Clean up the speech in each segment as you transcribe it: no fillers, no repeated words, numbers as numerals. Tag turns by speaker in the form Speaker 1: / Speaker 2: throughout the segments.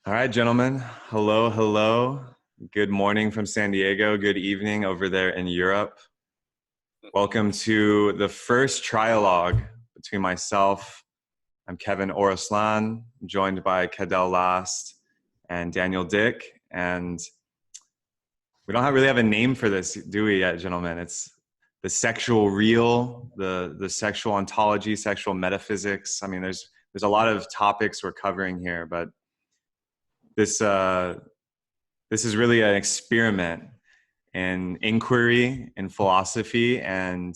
Speaker 1: All right, gentlemen. Hello, hello. Good morning from San Diego. Good evening over there in Europe. Welcome to the first Trialogue between myself, I'm Kevin Oroszlán, joined by Cadell Last and Daniel Dick. And we don't really have a name for this, do we yet, gentlemen? It's the sexual real, the sexual ontology, sexual metaphysics. I mean, there's a lot of topics we're covering here, but this is really an experiment in inquiry, in philosophy, and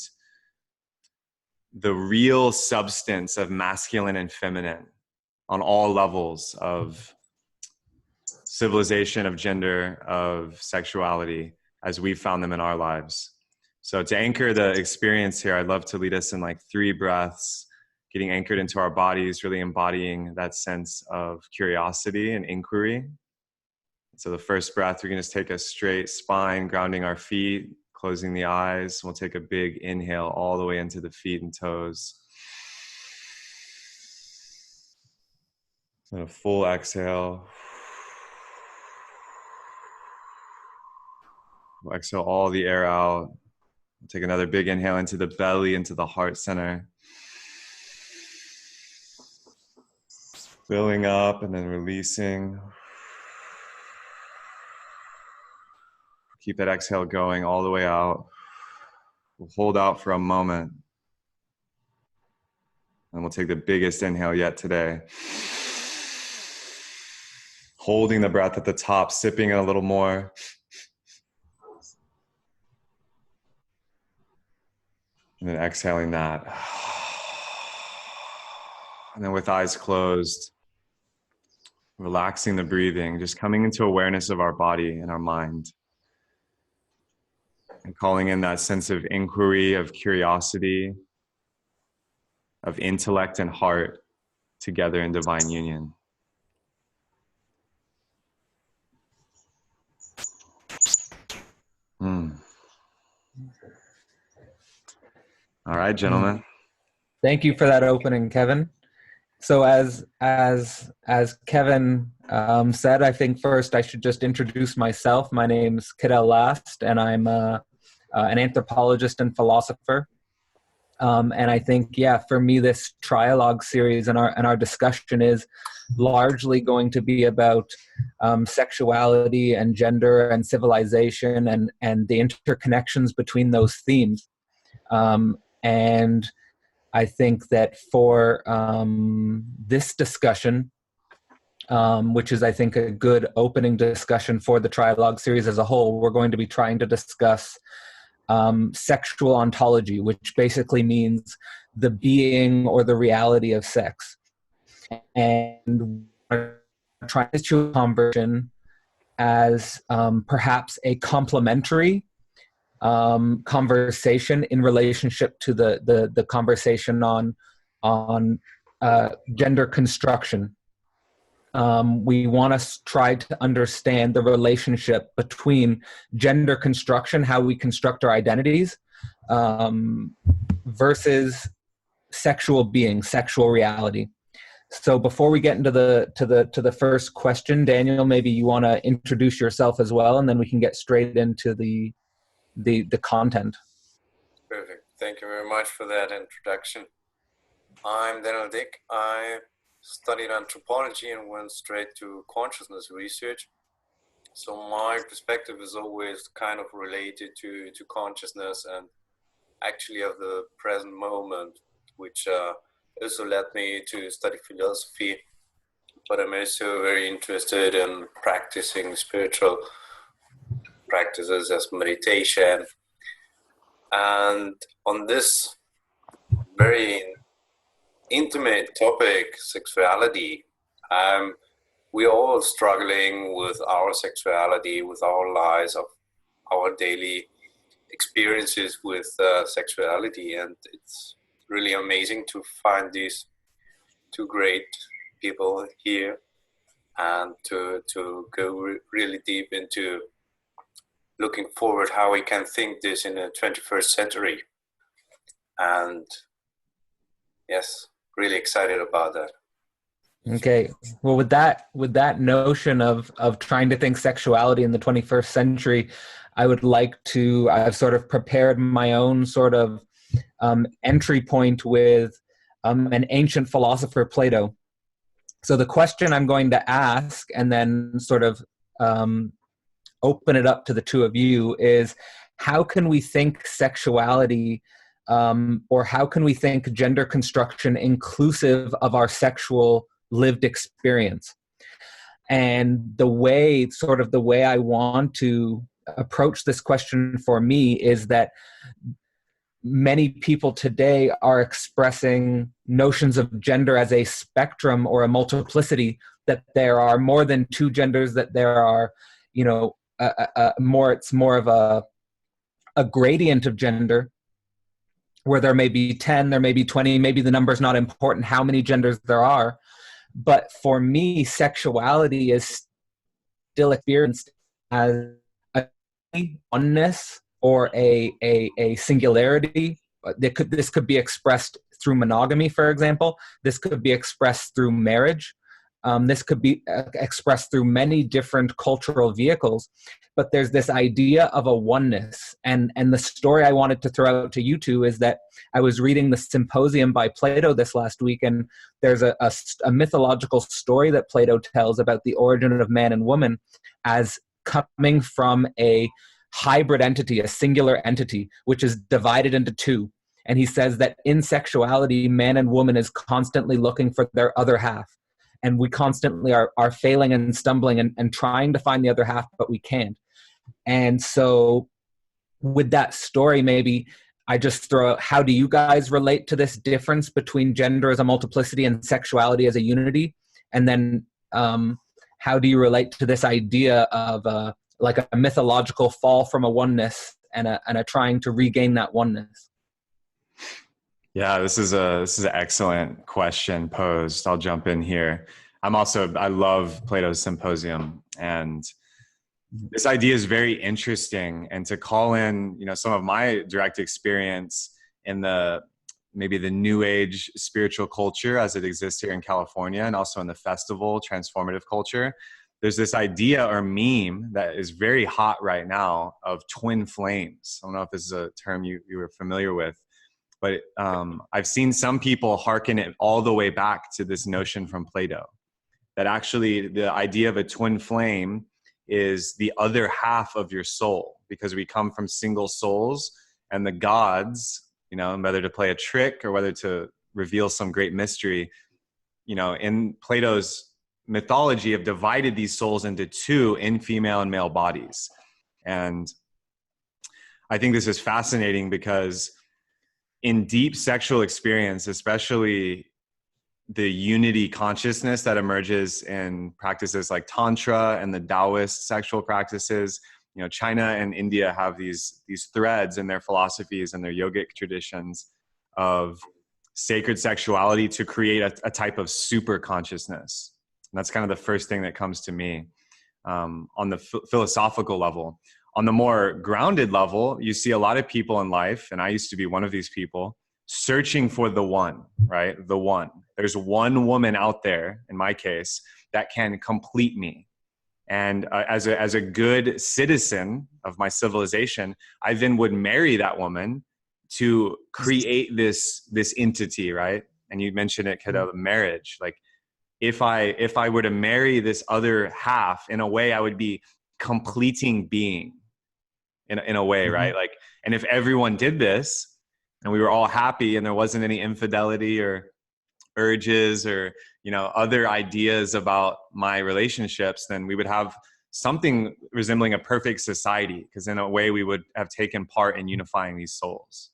Speaker 1: the real substance of masculine and feminine on all levels of civilization, of gender, of sexuality, as we've found them in our lives. So to anchor the experience here, I'd love to lead us in like 3 breaths, getting anchored into our bodies, really embodying that sense of curiosity and inquiry. So the first breath, we can just take a straight spine, grounding our feet, closing the eyes. We'll take a big inhale all the way into the feet and toes. And a full exhale. We'll exhale all the air out. We'll take another big inhale into the belly, into the heart center. Filling up and then releasing. Keep that exhale going all the way out. We'll hold out for a moment. And we'll take the biggest inhale yet today. Holding the breath at the top, sipping it a little more. And then exhaling that. And then with eyes closed, relaxing the breathing, just coming into awareness of our body and our mind. And calling in that sense of inquiry, of curiosity, of intellect and heart together in divine union. All right, gentlemen.
Speaker 2: Thank you for that opening, Kevin. So as Kevin said, I think first I should just introduce myself. My name's Cadell Last, and I'm an anthropologist and philosopher. And I think, for me, this Trialogue series and our discussion is largely going to be about sexuality and gender and civilization and the interconnections between those themes. And I think that for this discussion, which is, I think, a good opening discussion for the Trialogue series as a whole, we're going to be trying to discuss sexual ontology, which basically means the being or the reality of sex. And we're trying to conversion as perhaps a complementary conversation in relationship to the conversation on gender construction. We want to try to understand the relationship between gender construction, how we construct our identities, versus sexual being, sexual reality. So before we get into the first question, Daniel, maybe you want to introduce yourself as well, and then we can get straight into the content.
Speaker 3: Perfect. Thank you very much for that introduction. I'm Daniel Dick. I studied anthropology and went straight to consciousness research. So my perspective is always kind of related to consciousness and actually of the present moment, which also led me to study philosophy. But I'm also very interested in practicing spiritual practices as meditation. And on this very intimate topic, sexuality, we're all struggling with our sexuality, with our lives, of our daily experiences with sexuality. And it's really amazing to find these 2 great people here and to go really deep into looking forward how we can think this in the 21st century. And yes, really excited about that.
Speaker 2: Okay. Well, with that notion of trying to think sexuality in the 21st century, I've sort of prepared my own sort of entry point with an ancient philosopher, Plato. So the question I'm going to ask, and then sort of open it up to the two of you, is how can we think sexuality, or how can we think gender construction inclusive of our sexual lived experience? And the way I want to approach this question for me is that many people today are expressing notions of gender as a spectrum or a multiplicity, that there are more than two genders, that there are, it's more of a gradient of gender, where there may be 10, there may be 20, maybe the number's not important, how many genders there are. But for me, sexuality is still experienced as a oneness or a singularity. This could be expressed through monogamy, for example. This could be expressed through marriage. This could be expressed through many different cultural vehicles. But there's this idea of a oneness. And the story I wanted to throw out to you two is that I was reading the Symposium by Plato this last week, and there's a mythological story that Plato tells about the origin of man and woman as coming from a hybrid entity, a singular entity, which is divided into two. And he says that in sexuality, man and woman is constantly looking for their other half. And we constantly are failing and stumbling and trying to find the other half, but we can't. And so with that story, maybe I just throw out, how do you guys relate to this difference between gender as a multiplicity and sexuality as a unity? And then how do you relate to this idea of like a mythological fall from a oneness and a trying to regain that oneness?
Speaker 1: Yeah, this is an excellent question posed. I'll jump in here. I love Plato's Symposium, and this idea is very interesting. And to call in, some of my direct experience in maybe the new age spiritual culture as it exists here in California, and also in the festival transformative culture, there's this idea or meme that is very hot right now of twin flames. I don't know if this is a term you were familiar with. But I've seen some people hearken it all the way back to this notion from Plato, that actually the idea of a twin flame is the other half of your soul, because we come from single souls, and the gods, whether to play a trick or whether to reveal some great mystery, in Plato's mythology have divided these souls into two, in female and male bodies. And I think this is fascinating because in deep sexual experience, especially the unity consciousness that emerges in practices like Tantra and the Taoist sexual practices, China and India have these threads in their philosophies and their yogic traditions of sacred sexuality to create a type of super consciousness. And that's kind of the first thing that comes to me on the philosophical level. On the more grounded level, you see a lot of people in life, and I used to be one of these people, searching for the one, right? The one. There's one woman out there, in my case, that can complete me. And as a good citizen of my civilization, I then would marry that woman to create this entity, right? And you mentioned it, Kiddo, marriage. Like if I were to marry this other half, in a way, I would be completing being. In a way, right? Like, and if everyone did this and we were all happy and there wasn't any infidelity or urges or, other ideas about my relationships, then we would have something resembling a perfect society, because in a way we would have taken part in unifying these souls.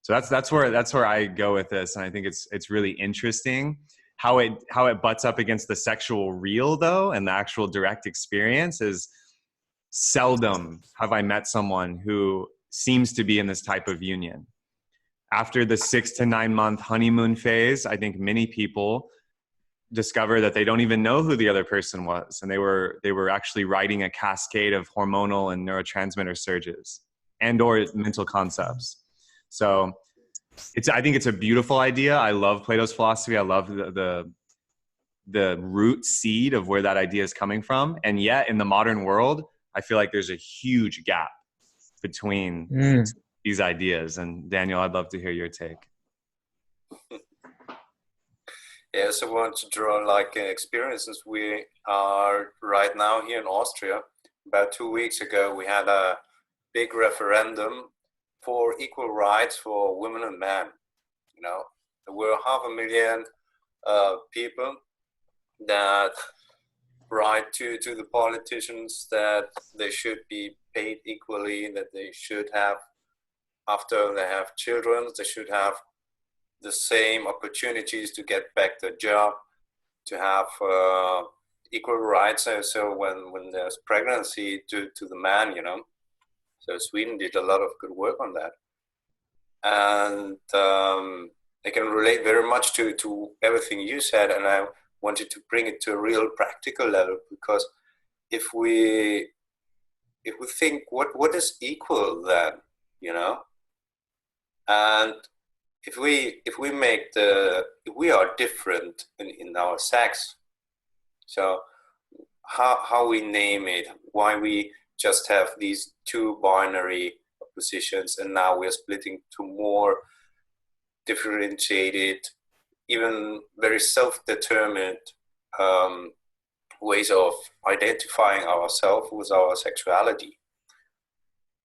Speaker 1: So that's where I go with this. And I think it's really interesting how it butts up against the sexual real, though, and the actual direct experience is seldom have I met someone who seems to be in this type of union. After the 6 to 9 month honeymoon phase, I think many people discover that they don't even know who the other person was. And they were actually riding a cascade of hormonal and neurotransmitter surges and or mental concepts. So I think it's a beautiful idea. I love Plato's philosophy. I love the root seed of where that idea is coming from. And yet in the modern world, I feel like there's a huge gap between these ideas. And Daniel, I'd love to hear your take.
Speaker 3: Yes, I want to draw like experiences. We are right now here in Austria. About 2 weeks ago, we had a big referendum for equal rights for women and men. You know, there were 500,000 people that write to the politicians that they should be paid equally, that they should have, after they have children, they should have the same opportunities to get back their job, to have equal rights. So when there's pregnancy to the man, you know. So Sweden did a lot of good work on that. And I can relate very much to everything you said, and I wanted to bring it to a real practical level, because if we think what is equal then, you know, and if we are different in our sex, so how we name it, why we just have these two binary positions, and now we're splitting to more differentiated, even very self-determined ways of identifying ourselves with our sexuality.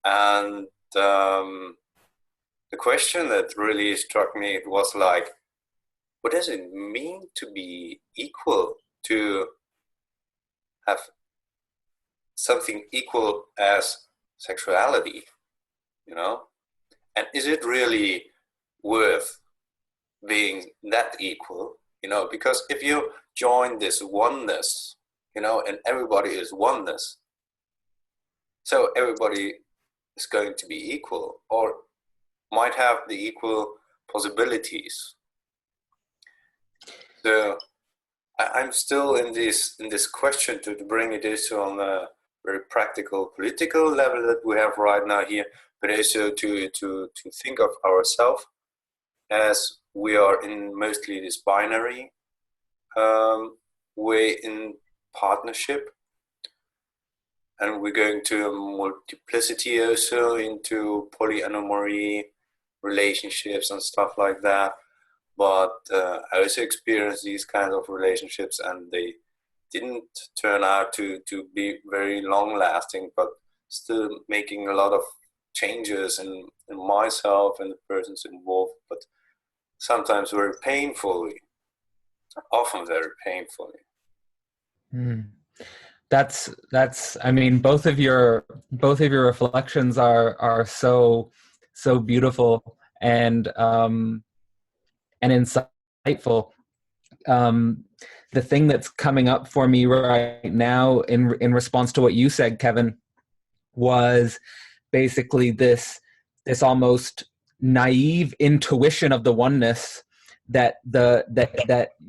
Speaker 3: And the question that really struck me, it was like, what does it mean to be equal, to have something equal as sexuality, you know? And is it really worth being that equal, you know? Because if you join this oneness, you know, and everybody is oneness, so everybody is going to be equal, or might have the equal possibilities. So I'm still in this question to bring it also on a very practical political level that we have right now here, but also to think of ourselves as we are in mostly this binary way in partnership, and we're going to multiplicity also, into polyamory relationships and stuff like that. But I also experienced these kinds of relationships, and they didn't turn out to be very long lasting, but still making a lot of changes in myself and the persons involved, but sometimes very painfully, often very painfully.
Speaker 2: That's I mean, both of your reflections are so beautiful and insightful. The thing that's coming up for me right now in response to what you said, Kevin, was basically this almost naive intuition of the oneness that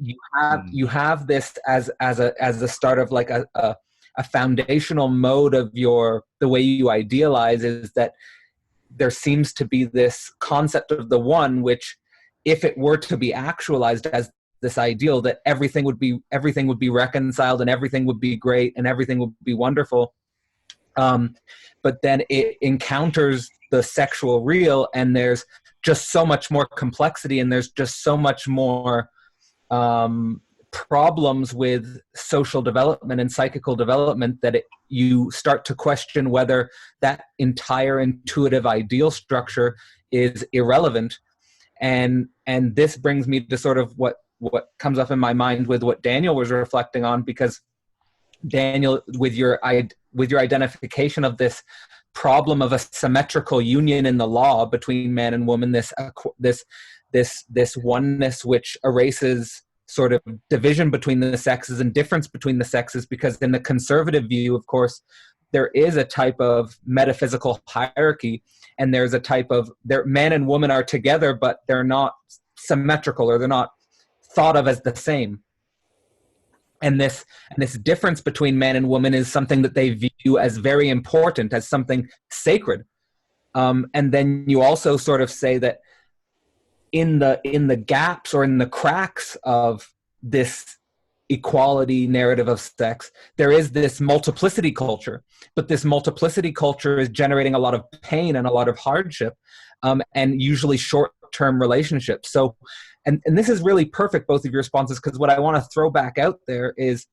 Speaker 2: you have this as a start of like a foundational mode of the way you idealize, is that there seems to be this concept of the one, which, if it were to be actualized as this ideal, that everything would be reconciled and everything would be great and everything would be wonderful. But then it encounters the sexual real, and there's just so much more complexity, and there's just so much more problems with social development and psychical development that you start to question whether that entire intuitive ideal structure is irrelevant. And this brings me to sort of what comes up in my mind with what Daniel was reflecting on, because Daniel, with your identification of this problem of a symmetrical union in the law between man and woman, this oneness which erases sort of division between the sexes and difference between the sexes, because in the conservative view, of course, there is a type of metaphysical hierarchy, and there's a type of man and woman are together, but they're not symmetrical, or they're not thought of as the same. And this difference between man and woman is something that they view as very important, as something sacred. And then you also sort of say that in the gaps or in the cracks of this equality narrative of sex, there is this multiplicity culture, but this multiplicity culture is generating a lot of pain and a lot of hardship, and usually short-term relationships. So, and this is really perfect, both of your responses, because what I want to throw back out there is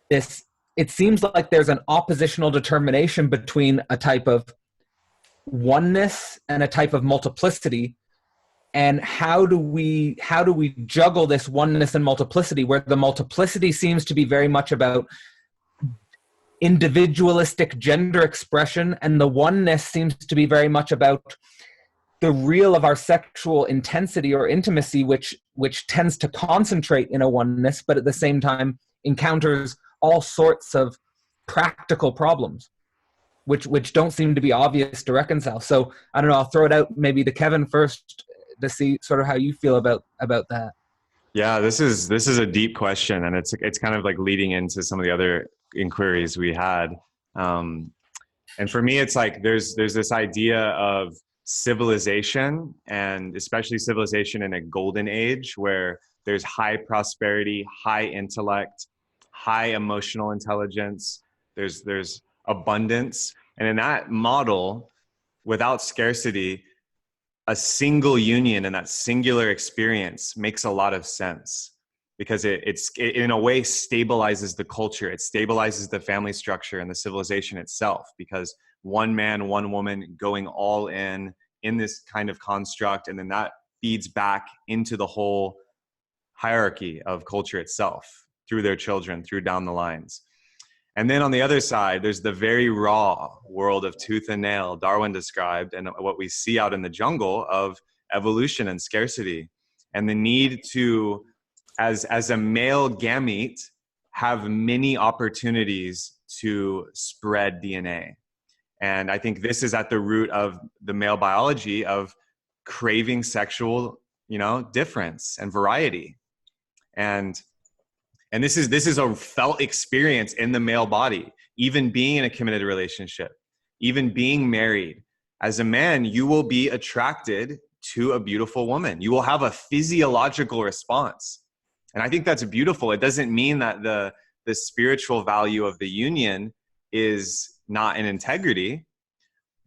Speaker 2: this: it seems like there's an oppositional determination between a type of oneness and a type of multiplicity. And how do we juggle this oneness and multiplicity, where the multiplicity seems to be very much about individualistic gender expression, and the oneness seems to be very much about the real of our sexual intensity or intimacy, which tends to concentrate in a oneness, but at the same time encounters all sorts of practical problems, which don't seem to be obvious to reconcile. So I don't know, I'll throw it out maybe to Kevin first to see sort of how you feel about that.
Speaker 1: Yeah, this is a deep question, and it's kind of like leading into some of the other inquiries we had. And for me, it's like there's this idea of civilization, and especially civilization in a golden age where there's high prosperity, high intellect, high emotional intelligence, there's abundance. And in that model, without scarcity, a single union and that singular experience makes a lot of sense, because it in a way stabilizes the culture. It stabilizes the family structure and the civilization itself, because one man, one woman going all in this kind of construct, and then that feeds back into the whole hierarchy of culture itself through their children, through down the lines. And then on the other side, there's the very raw world of tooth and nail Darwin described, and what we see out in the jungle of evolution and scarcity, and the need to, as a male gamete, have many opportunities to spread DNA. And I think this is at the root of the male biology of craving sexual, difference and variety. And this is a felt experience in the male body, even being in a committed relationship, even being married. As a man, you will be attracted to a beautiful woman. You will have a physiological response. And I think that's beautiful. It doesn't mean that the spiritual value of the union is not in integrity.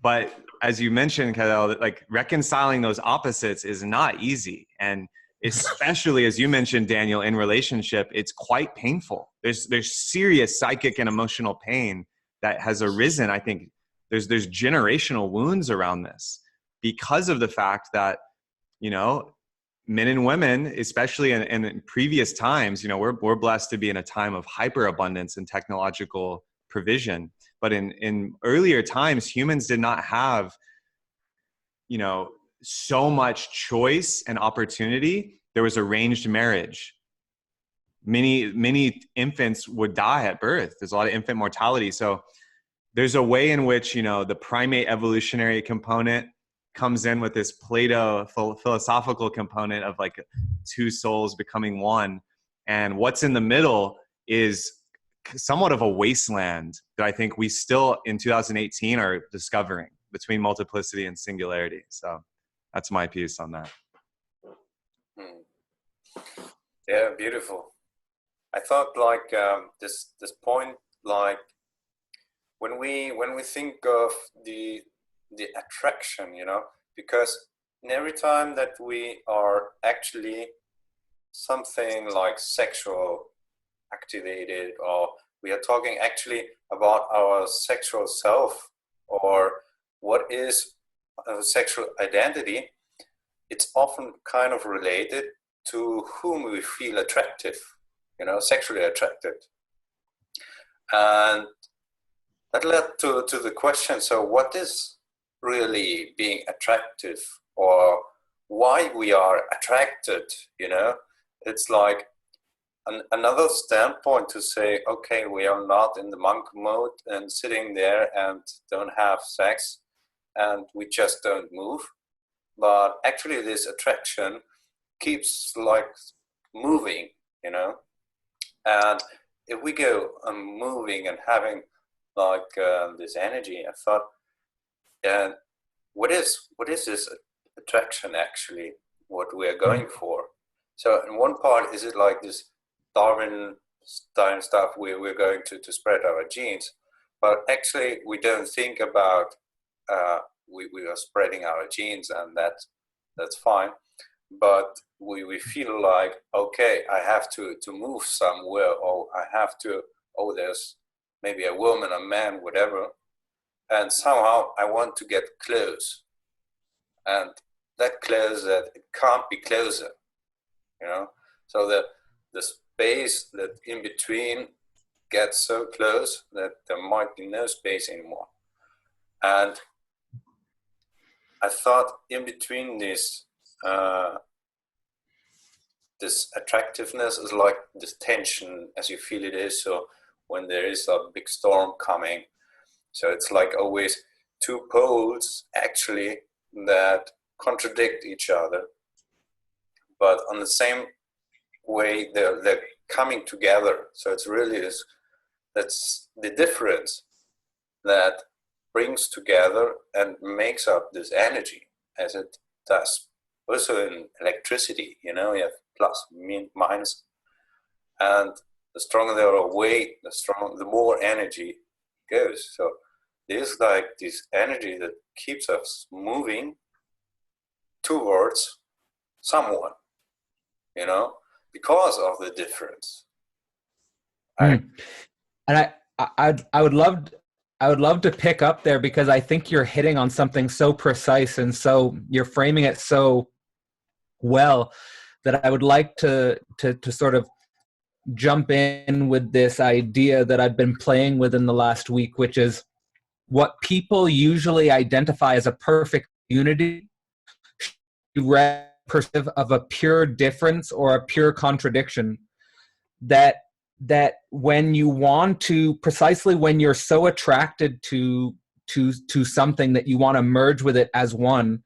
Speaker 1: But as you mentioned, Kyle, like reconciling those opposites is not easy. And especially, as you mentioned, Daniel, in relationship, it's quite painful. There's serious psychic and emotional pain that has arisen. I think there's generational wounds around this because of the fact that, men and women, especially in previous times, we're blessed to be in a time of hyperabundance and technological provision. But in earlier times, humans did not have, so much choice and opportunity. There was arranged marriage. Many infants would die at birth. There's a lot of infant mortality. So there's a way in which, the primate evolutionary component comes in with this Plato philosophical component of like two souls becoming one. And what's in the middle is somewhat of a wasteland that I think we still in 2018 are discovering between multiplicity and singularity. So that's my piece on that.
Speaker 3: Yeah, beautiful. I thought like this point, like when we think of the attraction, because in every time that we are actually something like sexual activated, or we are talking actually about our sexual self, or what is a sexual identity, it's often kind of related to whom we feel attractive, sexually attracted. And that led to the question, so what is really being attractive, or why we are attracted? It's like another standpoint to say, okay, we are not in the monk mode and sitting there and don't have sex and we just don't move, but actually this attraction keeps like moving, and if we go moving and having like this energy, I thought, what is this attraction actually, what we are going for? So in one part, is it like this Darwin style stuff, we're going to spread our genes, but actually we don't think about we are spreading our genes, and that's fine. But we feel like, okay, I have to move somewhere, or I have to, oh, there's maybe a woman, a man, whatever, and somehow I want to get close, and that close, that it can't be closer, you know. So the space that in between gets so close that there might be no space anymore. And I thought in between this this attractiveness is like this tension as you feel it is. So when there is a big storm coming, so it's like always two poles actually that contradict each other, but on the same way they're coming together. So it's really this, that's the difference that brings together and makes up this energy, as it does also in electricity. You know, you have plus, minus, and the stronger they are away, the more energy goes. So there's like this energy that keeps us moving towards someone, you know, because of the difference.
Speaker 2: And I would love to pick up there, because I think you're hitting on something so precise, and so you're framing it so well, that I would like to sort of jump in with this idea that I've been playing with in the last week, which is what people usually identify as a perfect unity representative of a pure difference or a pure contradiction. That when you want to, precisely when you're so attracted to something that you want to merge with it as one,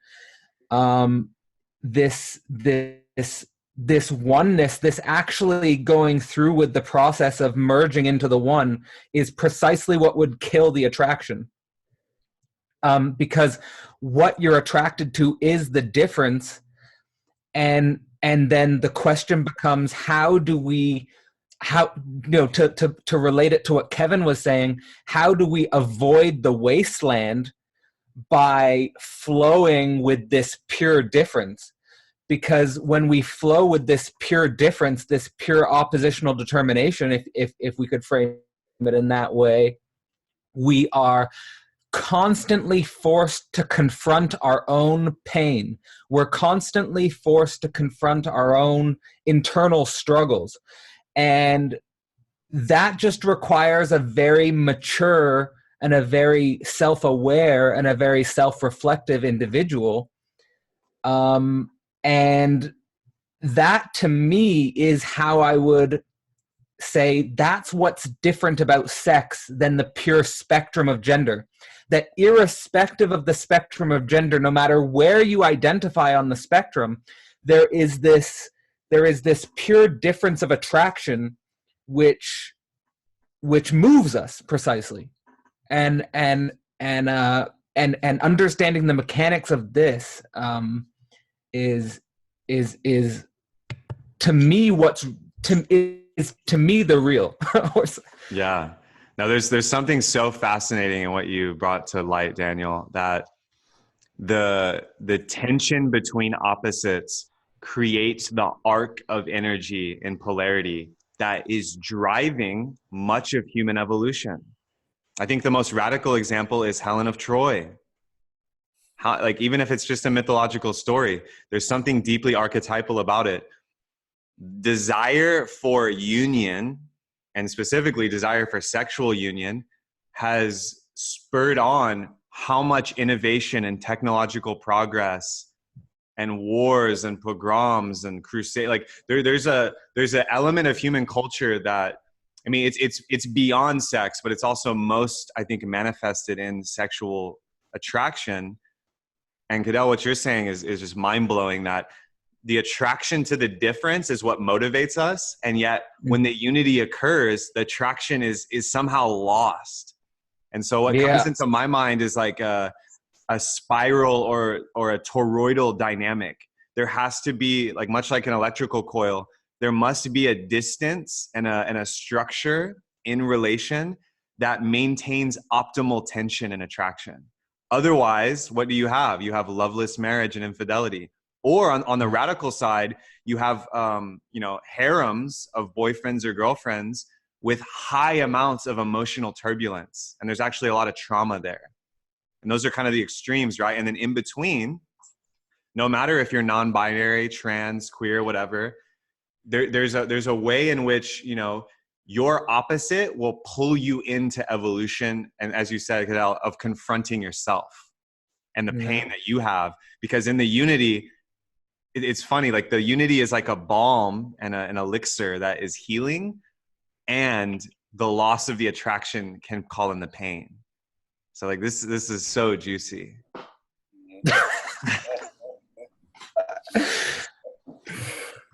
Speaker 2: this oneness, this actually going through with the process of merging into the one, is precisely what would kill the attraction. Because what you're attracted to is the difference, and then the question becomes, to relate it to what Kevin was saying, how do we avoid the wasteland by flowing with this pure difference? Because when we flow with this pure difference, this pure oppositional determination, if we could frame it in that way, we are constantly forced to confront our own pain. We're constantly forced to confront our own internal struggles. And that just requires a very mature and a very self-aware and a very self-reflective individual. And that, to me, is how I would say that's what's different about sex than the pure spectrum of gender. That irrespective of the spectrum of gender, no matter where you identify on the spectrum, there is this pure difference of attraction which moves us precisely. And understanding the mechanics of this is to me the real.
Speaker 1: Yeah. Now there's something so fascinating in what you brought to light, Daniel, that the tension between opposites creates the arc of energy and polarity that is driving much of human evolution. I think the most radical example is Helen of Troy. How, like, even if it's just a mythological story, there's something deeply archetypal about it. Desire for union, and specifically desire for sexual union, has spurred on how much innovation and technological progress and wars and pogroms and crusade. Like there's an element of human culture that, I mean, it's beyond sex, but it's also most, I think, manifested in sexual attraction. And Cadell, what you're saying is just mind-blowing, that the attraction to the difference is what motivates us. And yet when the unity occurs, the attraction is somehow lost. And so what comes into my mind is like a spiral or a toroidal dynamic. There has to be, like, much like an electrical coil, there must be a distance and a structure in relation that maintains optimal tension and attraction. Otherwise, what do you have? You have loveless marriage and infidelity. Or on the radical side, you have harems of boyfriends or girlfriends with high amounts of emotional turbulence. And there's actually a lot of trauma there. And those are kind of the extremes, right? And then in between, no matter if you're non-binary, trans, queer, whatever, there's a way in which, your opposite will pull you into evolution. And as you said, Cadell, of confronting yourself and the pain that you have. Because in the unity, it's funny, like the unity is like a balm and an elixir that is healing, and the loss of the attraction can call in the pain. So like this is so juicy.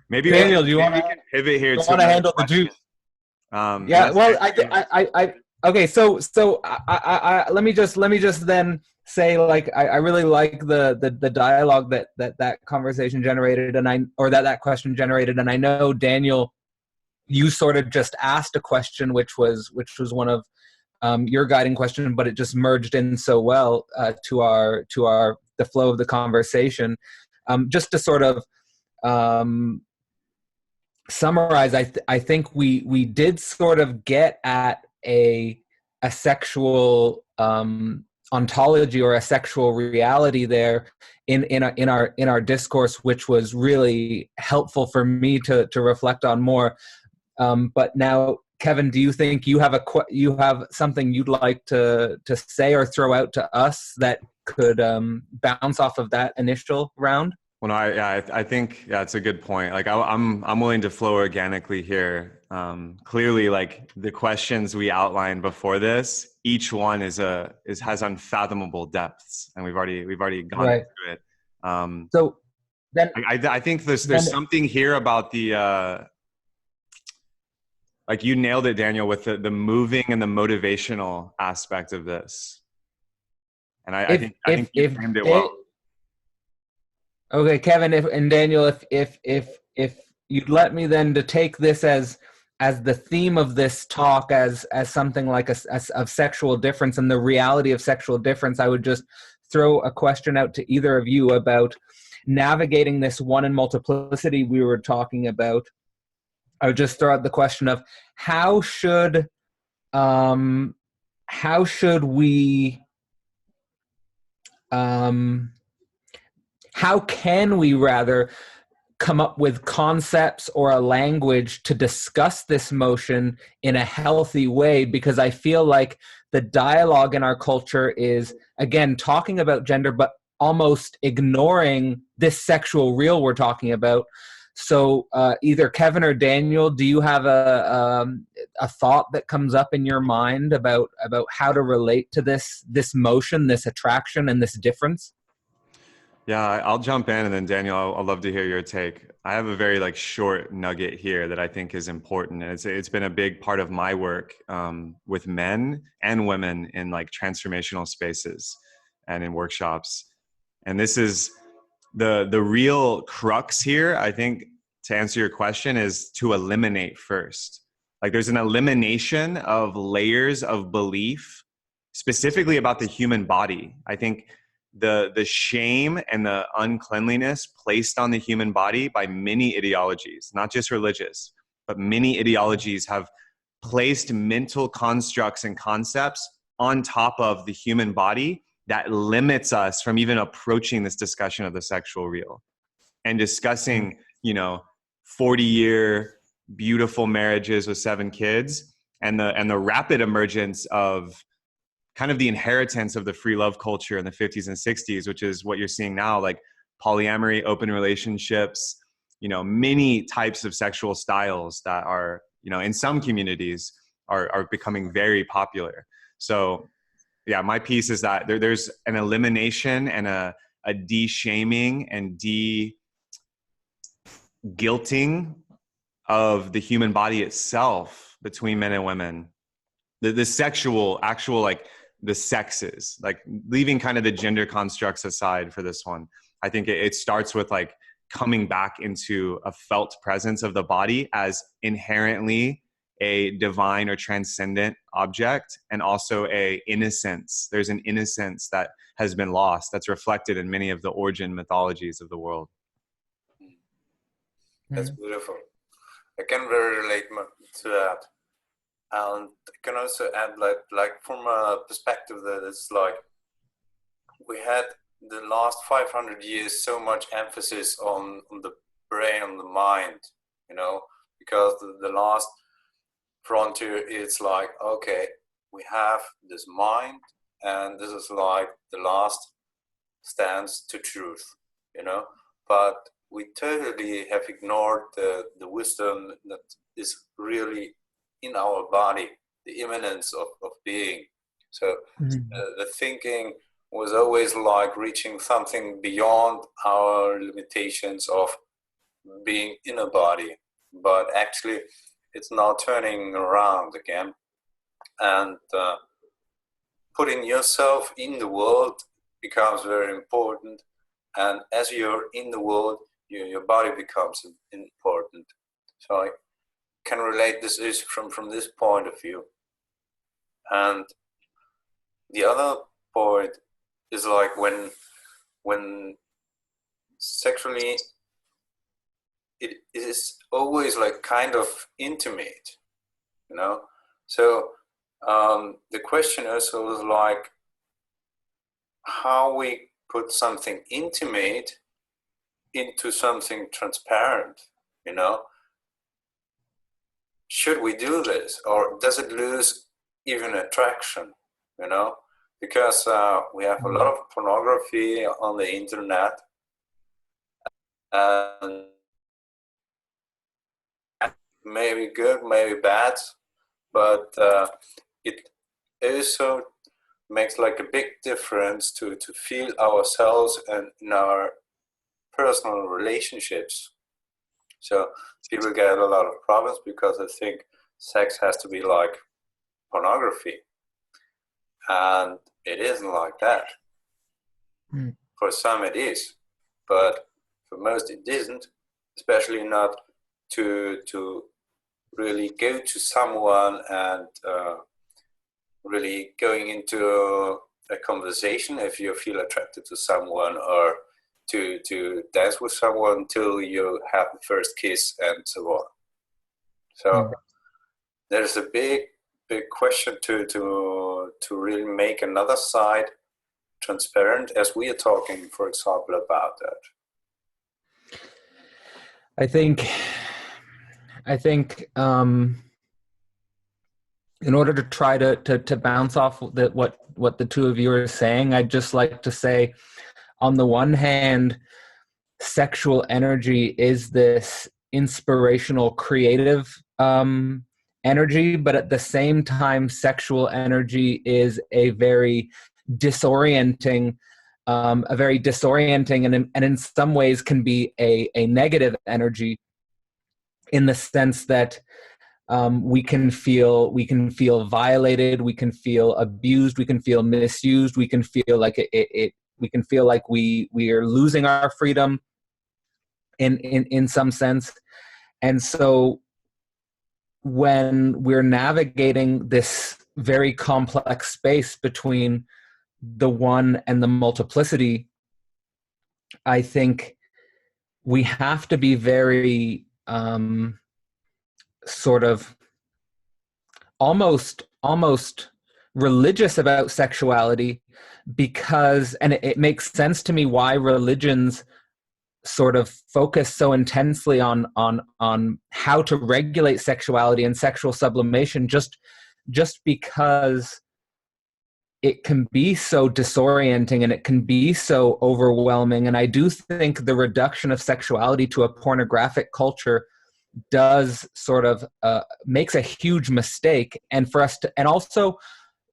Speaker 1: Maybe
Speaker 2: Daniel, do you want to
Speaker 1: pivot here?
Speaker 2: Want to handle the juice? Yeah. Well, okay. So let me just then say, like, I really like the dialogue that conversation generated, that question generated, and I know, Daniel, you sort of just asked a question which was one of your guiding question, but it just merged in so well to the flow of the conversation. Just to sort of summarize, I think we did sort of get at a sexual ontology or a sexual reality there in our discourse, which was really helpful for me to reflect on more. But now, Kevin, do you think you have something you'd like to say or throw out to us that could bounce off of that initial round?
Speaker 1: Well, no, I think it's a good point. Like I'm willing to flow organically here. Clearly, like the questions we outlined before this, each one has unfathomable depths, and we've already gone into it.
Speaker 2: So then
Speaker 1: I think there's something here about the like you nailed it, Daniel, with the moving and the motivational aspect of this, and I think you framed it well.
Speaker 2: Okay, Kevin and Daniel, if you'd let me then to take this as the theme of this talk as something like of sexual difference and the reality of sexual difference, I would just throw a question out to either of you about navigating this one in multiplicity we were talking about. I would just throw out the question of how can we rather come up with concepts or a language to discuss this motion in a healthy way? Because I feel like the dialogue in our culture is, again, talking about gender, but almost ignoring this sexual real we're talking about. So either Kevin or Daniel, do you have a thought that comes up in your mind about how to relate to this motion, this attraction, and this difference?
Speaker 1: Yeah, I'll jump in, and then Daniel, I'll love to hear your take. I have a very short nugget here that I think is important, and it's been a big part of my work with men and women in transformational spaces and in workshops. And this is the real crux here, I think, to answer your question, is to eliminate first. There's an elimination of layers of belief, specifically about the human body. I think the shame and the uncleanliness placed on the human body by many ideologies, not just religious, but many ideologies have placed mental constructs and concepts on top of the human body that limits us from even approaching this discussion of the sexual real and discussing, 40-year beautiful marriages with 7 kids and the rapid emergence of kind of the inheritance of the free love culture in the 50s and 60s, which is what you're seeing now, like polyamory, open relationships, many types of sexual styles that are, in some communities are becoming very popular. So yeah, my piece is that there's an elimination and a de-shaming and de-guilting of the human body itself between men and women. The sexual, actual, the sexes, leaving kind of the gender constructs aside for this one. I think it starts with coming back into a felt presence of the body as inherently a divine or transcendent object, and also a innocence. There's an innocence that has been lost that's reflected in many of the origin mythologies of the world.
Speaker 3: That's beautiful. I can very relate to that. And I can also add, like from a perspective that it's like we had the last 500 years so much emphasis on the brain, on the mind, you know, because the last frontier is like, okay, we have this mind, and this is like the last stance to truth, you know, but we totally have ignored the wisdom that is really in our body, the immanence of being. So the thinking was always like reaching something beyond our limitations of being in a body, but actually it's now turning around again, and putting yourself in the world becomes very important. And as you're in the world, your body becomes important. So I can relate this is from this point of view. And the other point is like when sexually it is always like kind of intimate, you know. So the question also is like how we put something intimate into something transparent, you know. Should we do this, or does it lose even attraction, you know? Because we have a lot of pornography on the internet, and maybe good, maybe bad, but it also makes like a big difference to feel ourselves and in our personal relationships. So people get a lot of problems because they think sex has to be like pornography, and it isn't like that. For some it is, but for most it isn't, especially not to really go to someone and really going into a conversation if you feel attracted to someone, or to dance with someone until you have the first kiss and so on. So there's a big question to really make another side transparent, as we are talking, for example, about that.
Speaker 2: I think in order to try to bounce off what the two of you are saying, I'd just like to say, on the one hand, sexual energy is this inspirational, creative energy, but at the same time, sexual energy is a very disorienting and in some ways can be a negative energy, in the sense that we can feel violated, we can feel abused, we can feel misused, we can feel like we can feel like we are losing our freedom in some sense. And so when we're navigating this very complex space between the one and the multiplicity, I think we have to be very sort of almost religious about sexuality, because, and it makes sense to me why religions sort of focus so intensely on how to regulate sexuality and sexual sublimation, just because it can be so disorienting and it can be so overwhelming. And I do think the reduction of sexuality to a pornographic culture does sort of makes a huge mistake. And for us to, and also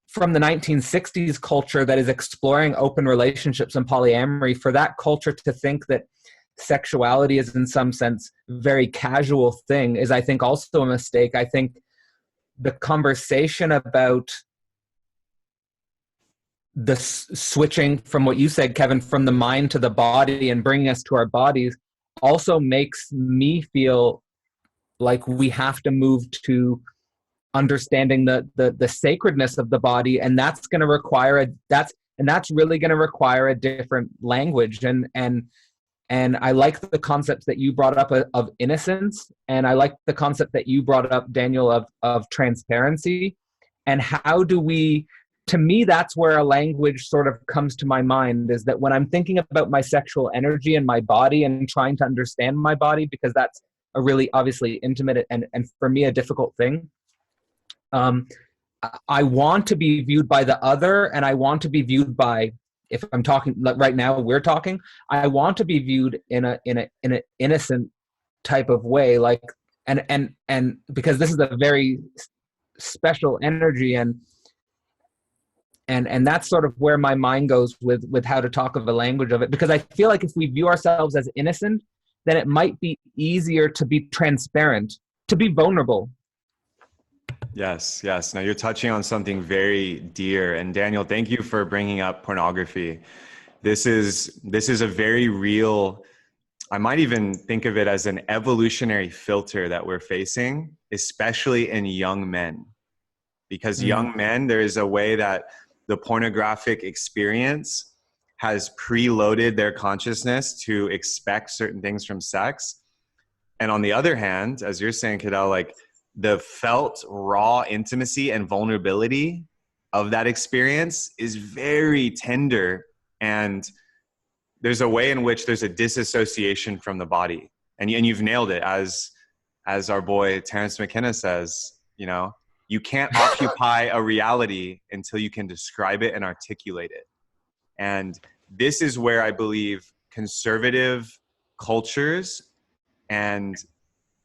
Speaker 2: from the 1960s culture that is exploring open relationships and polyamory, for that culture to think that sexuality is in some sense very casual thing is, I think, also a mistake. I think the conversation about the switching from what you said, Kevin, from the mind to the body and bringing us to our bodies also makes me feel like we have to move to understanding the sacredness of the body, and that's going to require that's really going to require a different language. And I like the concept that you brought up of innocence, and I like the concept that you brought up, Daniel, of transparency. And how do we, to me, that's where a language sort of comes to my mind, is that when I'm thinking about my sexual energy and my body and trying to understand my body, because that's a really obviously intimate and for me a difficult thing. I want to be viewed by the other, and I want to be viewed by, if I'm talking right now, we're talking, I want to be viewed in an innocent type of way, like, and because this is a very special energy, and that's sort of where my mind goes with how to talk of the language of it, because I feel like if we view ourselves as innocent, then it might be easier to be transparent, to be vulnerable.
Speaker 1: Yes, yes. Now you're touching on something very dear. And Daniel, thank you for bringing up pornography. This is a very real, I might even think of it as an evolutionary filter that we're facing, especially in young men. Because young men, there is a way that the pornographic experience has preloaded their consciousness to expect certain things from sex. And on the other hand, as you're saying, Cadell, like the felt raw intimacy and vulnerability of that experience is very tender. And there's a way in which there's a disassociation from the body. And you've nailed it. As our boy Terrence McKenna says, you know, you can't occupy a reality until you can describe it and articulate it. And this is where I believe conservative cultures and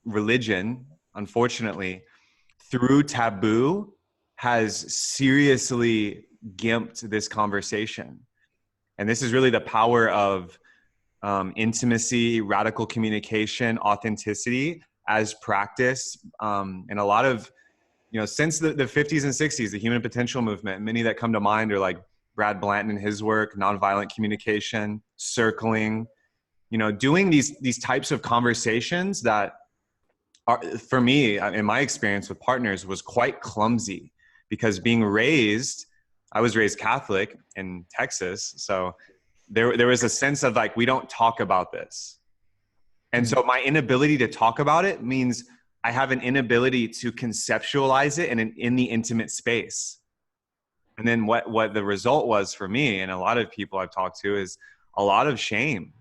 Speaker 1: religion, unfortunately, through taboo, has seriously gimped this conversation. And this is really the power of intimacy, radical communication, authenticity as practice. And a lot of, you know, since the 50s and 60s, the human potential movement, many that come to mind are like Brad Blanton and his work, nonviolent communication, circling, you know, doing these types of conversations that are, for me, in my experience with partners, was quite clumsy, because I was raised Catholic in Texas. So there was a sense of like, we don't talk about this. And so my inability to talk about it means I have an inability to conceptualize it in the intimate space. And then what the result was for me, and a lot of people I've talked to, is a lot of shame.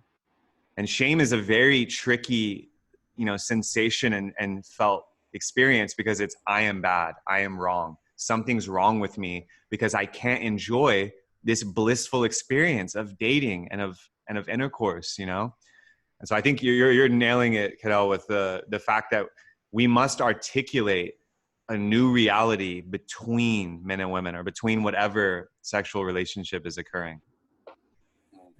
Speaker 1: And shame is a very tricky, you know, sensation and felt experience, because it's, I am bad, I am wrong, something's wrong with me, because I can't enjoy this blissful experience of dating and of intercourse, you know. And so I think you're nailing it, Cadell, with the fact that we must articulate a new reality between men and women, or between whatever sexual relationship is occurring.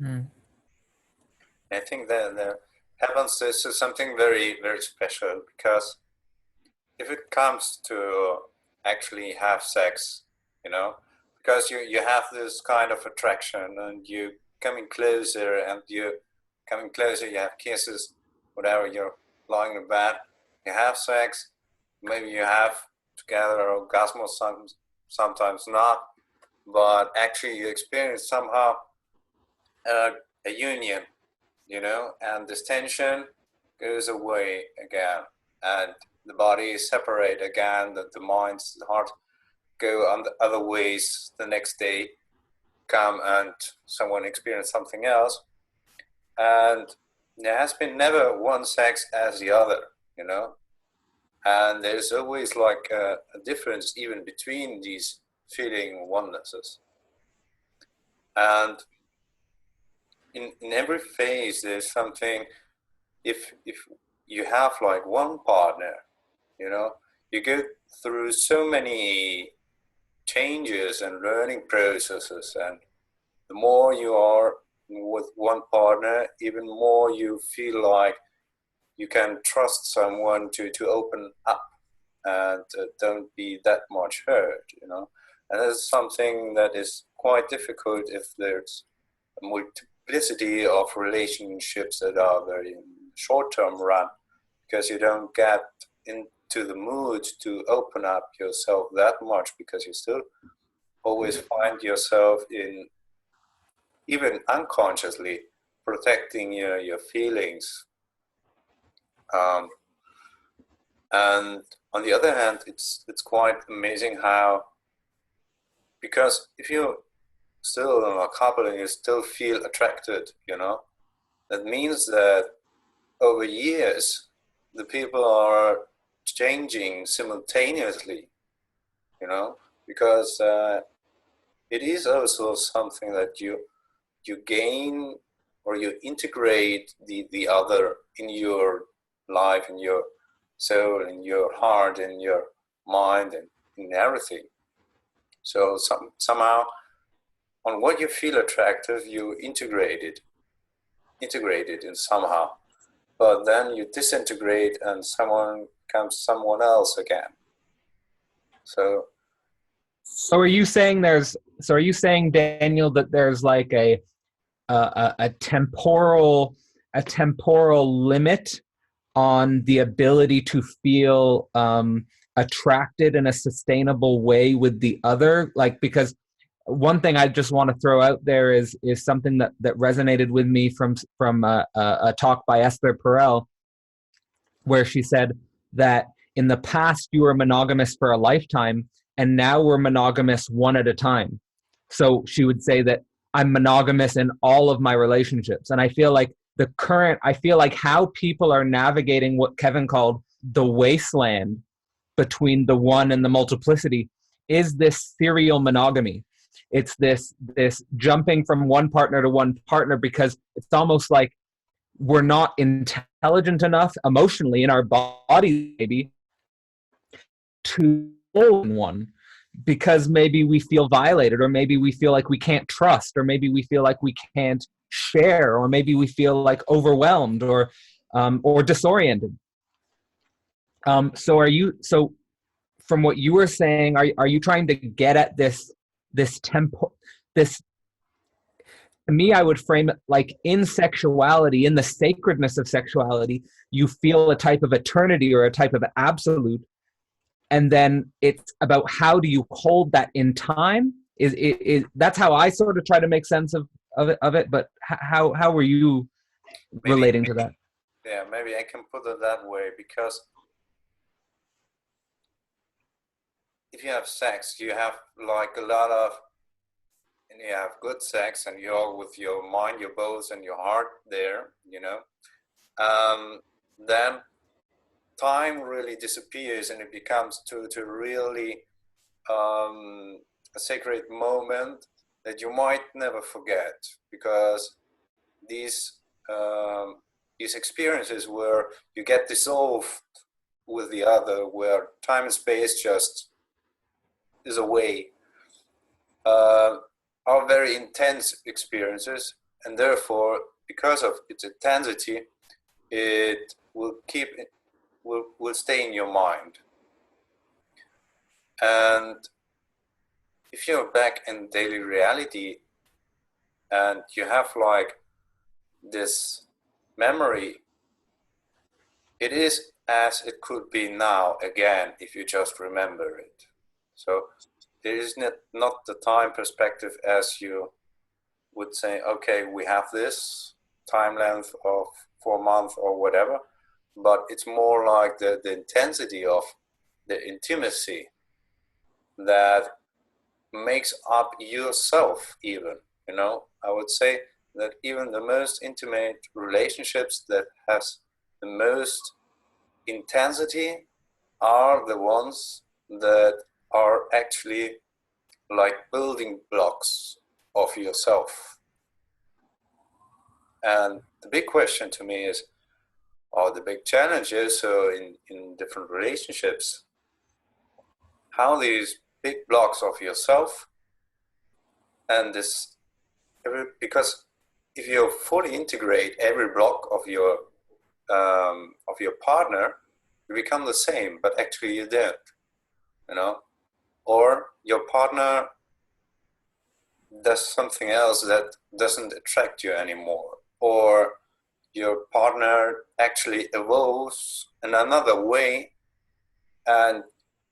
Speaker 3: I think that the heavens is something very, very special, because if it comes to actually have sex, you know, because you have this kind of attraction, and you coming closer, you have kisses, whatever, you're lying in bed, you have sex, maybe you have together orgasm, sometimes not, but actually you experience somehow a union, you know, and this tension goes away again, and the body is separate again, the mind, the heart go on the other ways. The next day come and someone experience something else, and there has been never one sex as the other, you know, and there's always like a difference even between these feeling onenesses. And in every phase there's something, if you have like one partner, you know, you go through so many changes and learning processes, and the more you are with one partner, even more you feel like you can trust someone to open up and don't be that much hurt, you know. And that's something that is quite difficult if there's a multiplicity of relationships that are very short-term run, because you don't get into the mood to open up yourself that much, because you still always find yourself in, even unconsciously, protecting your feelings. And on the other hand, it's quite amazing how, because if you're still in a couple and you still feel attracted, that means that over years, the people are changing simultaneously, because it is also something that you gain, or you integrate the other in your life, in your soul, in your heart, in your mind, and in everything. So somehow, on what you feel attractive, you integrate it in somehow. But then you disintegrate and someone becomes someone else again. So
Speaker 2: are you saying Daniel, that there's like a temporal limit on the ability to feel attracted in a sustainable way with the other? Like, because one thing I just want to throw out there is something that resonated with me from a talk by Esther Perel, where she said that in the past you were monogamous for a lifetime, and now we're monogamous one at a time. So she would say that I'm monogamous in all of my relationships. And I feel like how people are navigating what Kevin called the wasteland between the one and the multiplicity is this serial monogamy. It's this jumping from one partner to one partner, because it's almost like we're not intelligent enough emotionally in our body, maybe, to hold one, because maybe we feel violated, or maybe we feel like we can't trust, or maybe we feel like we can't share, or maybe we feel like overwhelmed or disoriented. So from what you were saying, are you trying to get at this to me, I would frame it like, in sexuality, in the sacredness of sexuality, you feel a type of eternity or a type of absolute, and then it's about how do you hold that in time. Is that's how I sort of try to make sense of it. But how were you relating to that?
Speaker 3: Yeah, maybe I can put it that way, because if you have sex, you have like a lot of, and you have good sex, and you're with your mind, your bones, and your heart there, then time really disappears, and it becomes to really a sacred moment that you might never forget, because these experiences where you get dissolved with the other, where time and space just is away, are very intense experiences, and therefore, because of its intensity, it will stay in your mind. And if you're back in daily reality and you have like this memory, it is as it could be now again, if you just remember it. So there is not the time perspective as you would say, okay, we have this time length of 4 months or whatever, but it's more like the intensity of the intimacy that makes up yourself even, I would say that even the most intimate relationships that has the most intensity are the ones that are actually like building blocks of yourself. And the big question to me is, or the big challenge is, so in different relationships, how these big blocks of yourself and this, because if you fully integrate every block of your partner, you become the same, but actually you don't, or your partner does something else that doesn't attract you anymore, or your partner actually evolves in another way, and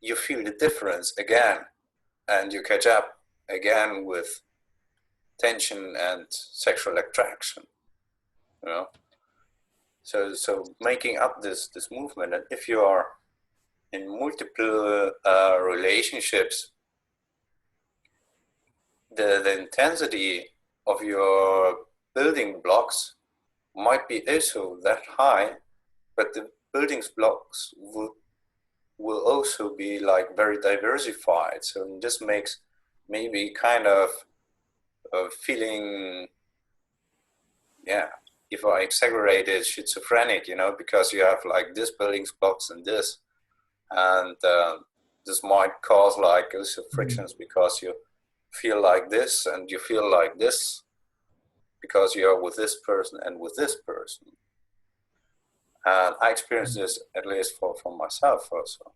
Speaker 3: you feel the difference again, and you catch up again with tension and sexual attraction, you know. So making up this movement, and if you are in multiple relationships, the intensity of your building blocks might be also that high, but the building blocks will also be like very diversified. So this makes maybe kind of feeling, yeah, if I exaggerate it, schizophrenic, you know, because you have like this building blocks and this, and this might cause like also frictions because you feel like this and you feel like this because you're with this person and with this person. And I experienced this at least for myself also.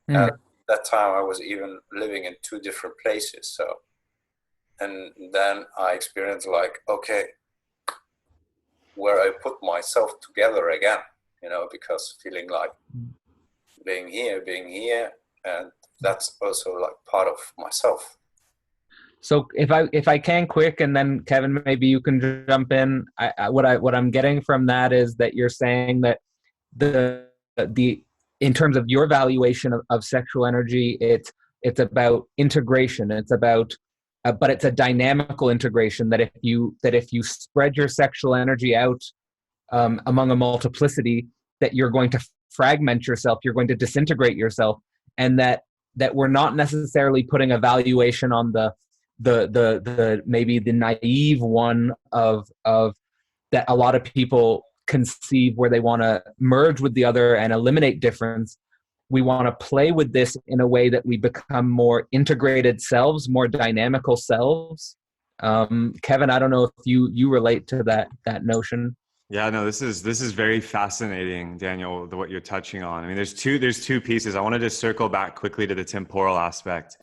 Speaker 3: At that time I was even living in 2 different places. So, and then I experienced like, okay, where I put myself together again, you know, because feeling like being here, and that's also like part of myself.
Speaker 2: So if I can quick, and then Kevin, maybe you can jump in. What I'm getting from that is that you're saying that the in terms of your valuation of sexual energy, it's about integration. It's about but it's a dynamical integration. That if you spread your sexual energy out among a multiplicity, that you're going to fragment yourself, you're going to disintegrate yourself, and that we're not necessarily putting a valuation on the maybe the naive one of that a lot of people conceive, where they want to merge with the other and eliminate difference. We want to play with this in a way that we become more integrated selves, more dynamical selves. Kevin, I don't know if you relate to that notion.
Speaker 1: Yeah, no, this is very fascinating, Daniel, what you're touching on. I mean, there's two pieces. I wanted to circle back quickly to the temporal aspect.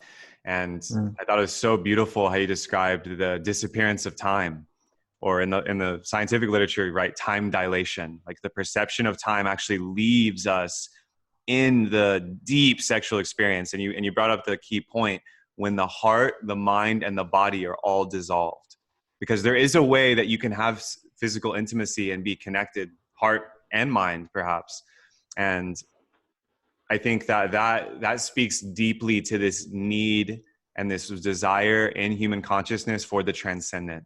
Speaker 1: And I thought it was so beautiful how you described the disappearance of time, or in the scientific literature, right, time dilation. Like the perception of time actually leaves us in the deep sexual experience. And you brought up the key point, when the heart, the mind, and the body are all dissolved. Because there is a way that you can have physical intimacy and be connected, heart and mind, perhaps. And I think that speaks deeply to this need and this desire in human consciousness for the transcendent.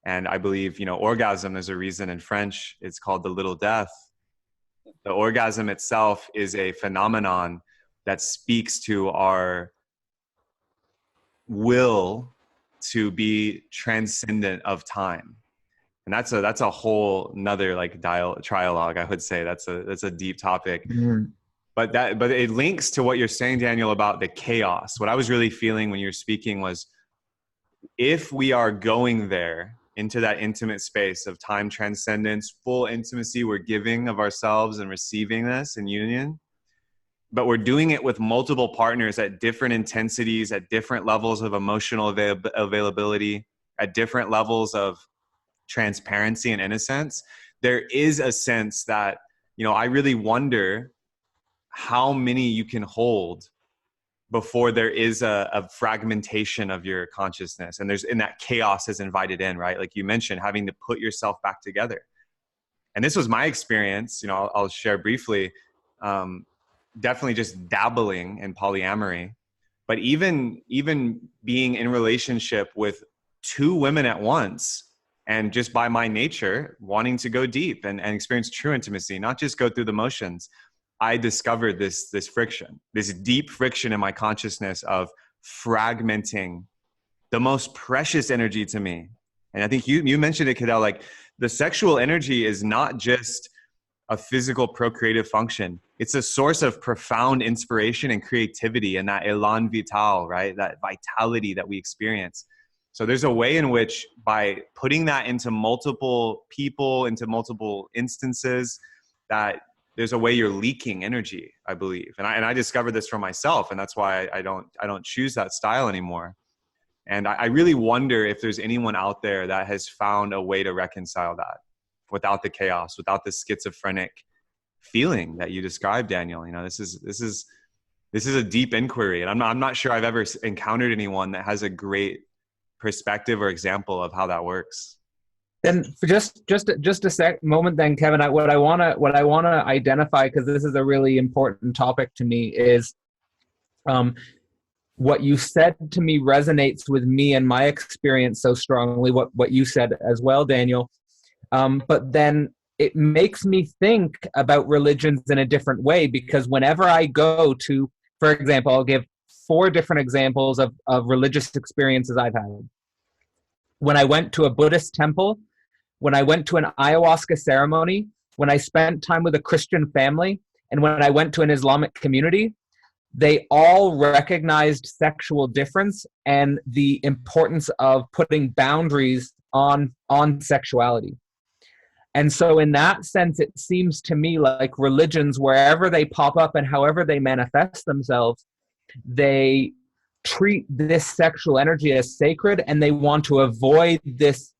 Speaker 1: And I believe, orgasm, there's a reason in French, it's called the little death. The orgasm itself is a phenomenon that speaks to our will to be transcendent of time. And that's a whole nother like trialogue, I would say. That's a deep topic. But it links to what you're saying, Daniel, about the chaos. What I was really feeling when you were speaking was, if we are going there into that intimate space of time transcendence, full intimacy, we're giving of ourselves and receiving this in union, but we're doing it with multiple partners at different intensities, at different levels of emotional availability, at different levels of transparency and innocence. There is a sense that, I really wonder how many you can hold before there is a fragmentation of your consciousness. And that chaos is invited in, right? Like you mentioned, having to put yourself back together. And this was my experience, I'll share briefly, definitely just dabbling in polyamory, but even being in relationship with 2 women at once, and just by my nature, wanting to go deep and experience true intimacy, not just go through the motions, I discovered this friction, this deep friction in my consciousness of fragmenting the most precious energy to me. And I think you mentioned it, Cadell, like the sexual energy is not just a physical procreative function. It's a source of profound inspiration and creativity, and that élan vital, right? That vitality that we experience. So there's a way in which, by putting that into multiple people, into multiple instances, that there's a way you're leaking energy, I believe. And I discovered this for myself, and that's why I don't choose that style anymore. And I really wonder if there's anyone out there that has found a way to reconcile that. without the chaos, without the schizophrenic feeling that you described, Daniel. You know, this is a deep inquiry, and I'm not sure I've ever encountered anyone that has a great perspective or example of how that works.
Speaker 2: And for just a moment, then, Kevin, what I wanna identify, because this is a really important topic to me, is what you said to me resonates with me and my experience so strongly. What you said as well, Daniel. But then it makes me think about religions in a different way, because whenever I go to, for example, I'll give 4 different examples of religious experiences I've had. When I went to a Buddhist temple, when I went to an ayahuasca ceremony, when I spent time with a Christian family, and when I went to an Islamic community, they all recognized sexual difference and the importance of putting boundaries on sexuality. And so in that sense, it seems to me like religions, wherever they pop up and however they manifest themselves, they treat this sexual energy as sacred, and they want to avoid this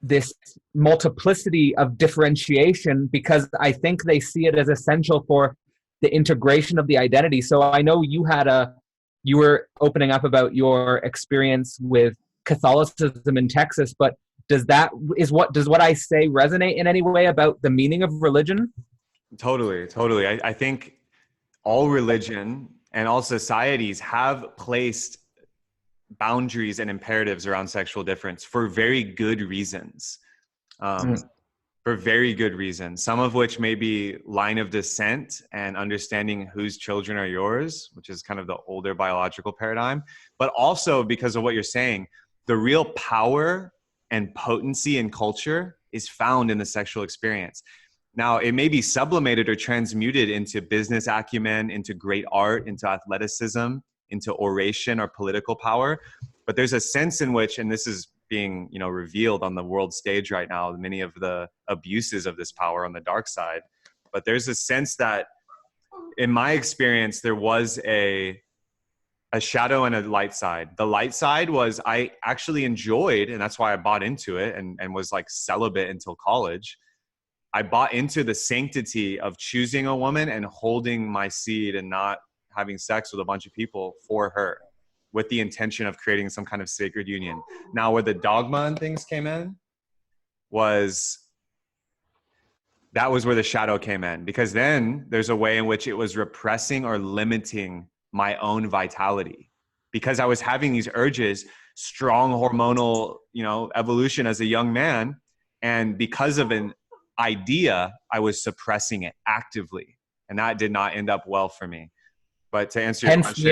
Speaker 2: this multiplicity of differentiation, because I think they see it as essential for the integration of the identity. So I know you were opening up about your experience with Catholicism in Texas, but does what I say resonate in any way about the meaning of religion?
Speaker 1: Totally. I think all religion and all societies have placed boundaries and imperatives around sexual difference for very good reasons. For very good reasons, some of which may be line of descent and understanding whose children are yours, which is kind of the older biological paradigm, but also because of what you're saying, the real power and potency in culture is found in the sexual experience. Now, it may be sublimated or transmuted into business acumen, into great art, into athleticism, into oration or political power. But there's a sense in which, and this is being, you know, revealed on the world stage right now, many of the abuses of this power on the dark side. But there's a sense that, in my experience, there was a shadow and a light side. The light side was I actually enjoyed, and that's why I bought into it and was like celibate until college. I bought into the sanctity of choosing a woman and holding my seed and not having sex with a bunch of people for her, with the intention of creating some kind of sacred union. Now, where the dogma and things came in that was where the shadow came in, because then there's a way in which it was repressing or limiting my own vitality, because I was having these urges, strong hormonal, you know, evolution as a young man. And because of an idea, I was suppressing it actively. And that did not end up well for me. But to answer your question,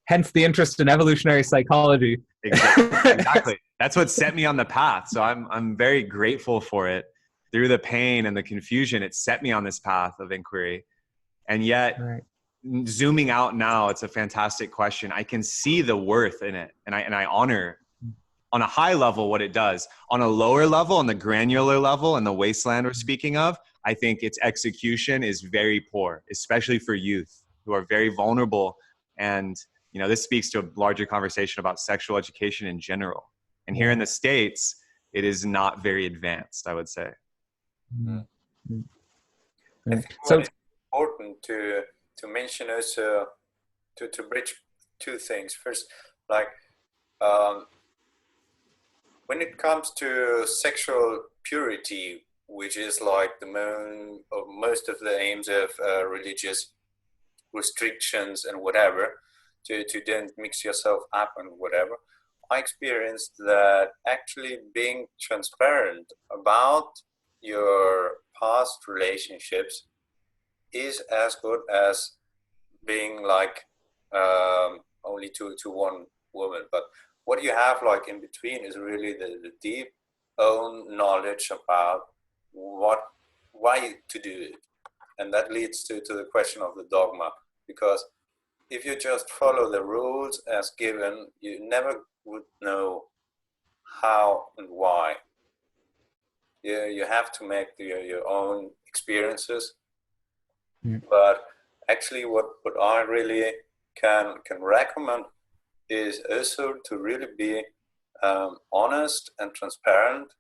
Speaker 2: hence the interest in evolutionary psychology.
Speaker 1: Exactly. That's what set me on the path. So I'm very grateful for it. Through the pain and the confusion, it set me on this path of inquiry. And yet, zooming out now, it's a fantastic question. I can see the worth in it, and I honor on a high level what it does. On a lower level, on the granular level, in the wasteland we're speaking of, I think its execution is very poor, especially for youth who are very vulnerable. And, you know, this speaks to a larger conversation about sexual education in general. And here in the States, it is not very advanced, I would say.
Speaker 3: I think so it's important to mention also, to bridge 2 things. First, like when it comes to sexual purity, which is like most of the aims of religious restrictions and whatever, to don't mix yourself up and whatever, I experienced that actually being transparent about your past relationships is as good as being like only to one woman. But what you have like in between is really the deep own knowledge about why to do it. And that leads to the question of the dogma, because if you just follow the rules as given, you never would know how and why. You have to make your own experiences. But actually what I really can recommend is also to really be honest and transparent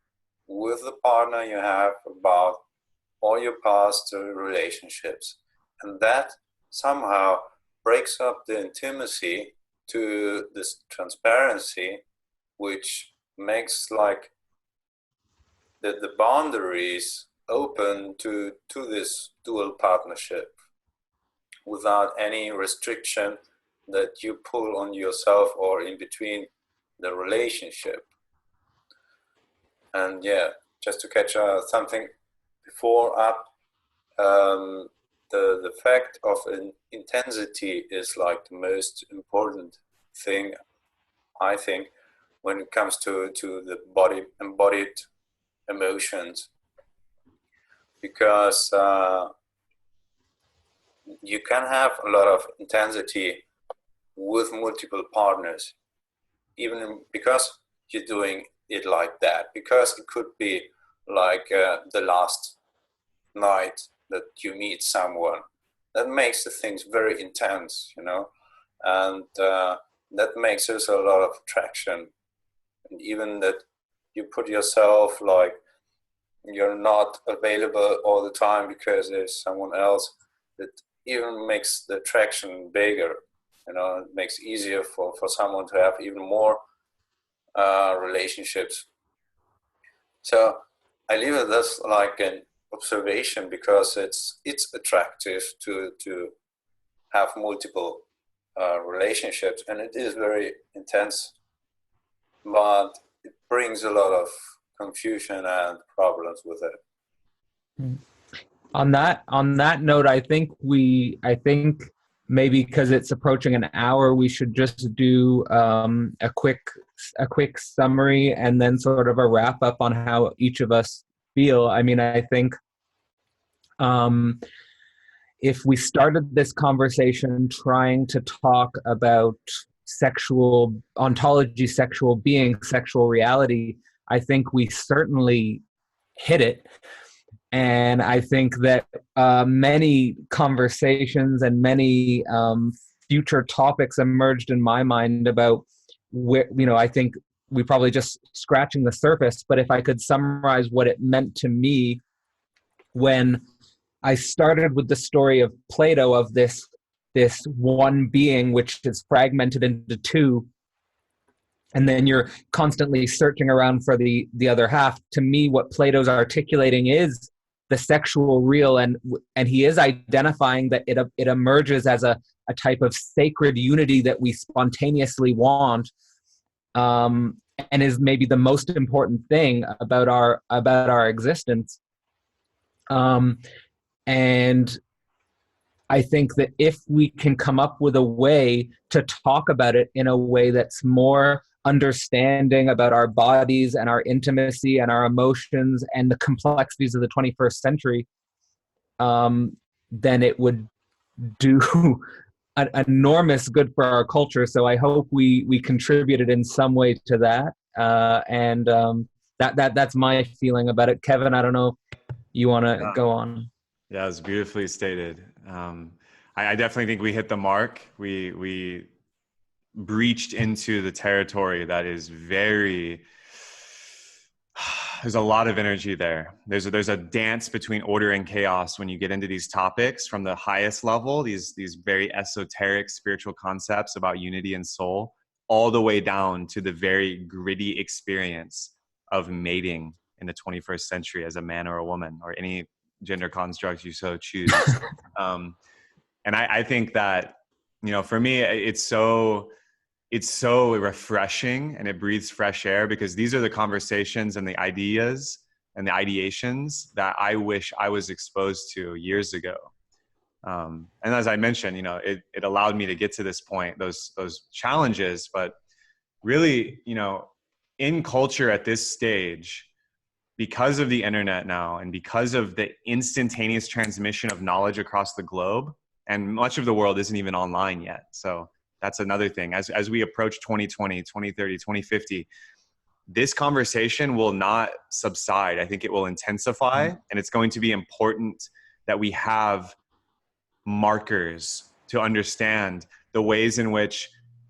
Speaker 3: with the partner you have about all your past relationships. And that somehow breaks up the intimacy to this transparency, which makes like the boundaries open to this dual partnership without any restriction that you pull on yourself or in between the relationship. And yeah, just to catch something before up, the fact of an intensity is like the most important thing, I think, when it comes to the body embodied emotions, because you can have a lot of intensity with multiple partners, even because you're doing it like that, because it could be like the last night that you meet someone. That makes the things very intense, you know, and that makes us a lot of attraction. And even that you put yourself like you're not available all the time because there's someone else, that even makes the attraction bigger. You know, it makes it easier for someone to have even more relationships. So I leave it as like an observation, because it's attractive to have multiple relationships, and it is very intense, but it brings a lot of confusion and problems with it.
Speaker 2: On that note, I think maybe because it's approaching an hour, we should just do a quick summary and then sort of a wrap up on how each of us feel. I mean, I think if we started this conversation trying to talk about sexual ontology, sexual being, sexual reality, I think we certainly hit it. And I think that many conversations and many future topics emerged in my mind about where, you know, I think we probably just scratching the surface. But if I could summarize what it meant to me when I started with the story of Plato, of this one being which is fragmented into two, and then you're constantly searching around for the other half. To me, what Plato's articulating is the sexual real, and he is identifying that it emerges as a type of sacred unity that we spontaneously want, and is maybe the most important thing about our existence. And I think that if we can come up with a way to talk about it in a way that's more understanding about our bodies and our intimacy and our emotions and the complexities of the 21st century, then it would do an enormous good for our culture. So I hope we contributed in some way to that. And that's my feeling about it. Kevin, I don't know, you want to go on?
Speaker 1: Yeah, it was beautifully stated. I definitely think we hit the mark. We breached into the territory that is very, there's a lot of energy there. There's a dance between order and chaos when you get into these topics from the highest level, these very esoteric spiritual concepts about unity and soul, all the way down to the very gritty experience of mating in the 21st century as a man or a woman, or any gender construct you so choose. And I think that, you know, for me, it's so refreshing, and it breathes fresh air, because these are the conversations and the ideas and the ideations that I wish I was exposed to years ago. And as I mentioned, you know, it allowed me to get to this point, those challenges, but really, you know, in culture at this stage, because of the internet now, and because of the instantaneous transmission of knowledge across the globe, and much of the world isn't even online yet. So that's another thing. As we approach 2020, 2030, 2050, this conversation will not subside. I think it will intensify, and it's going to be important that we have markers to understand the ways in which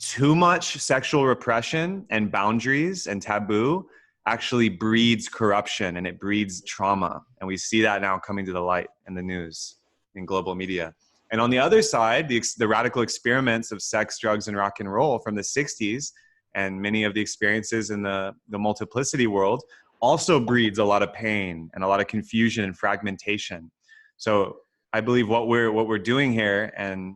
Speaker 1: too much sexual repression and boundaries and taboo actually breeds corruption and it breeds trauma. And we see that now coming to the light in the news, in global media. And on the other side, the radical experiments of sex, drugs, and rock and roll from the 60s and many of the experiences in the multiplicity world also breeds a lot of pain and a lot of confusion and fragmentation. So I believe what we're doing here, and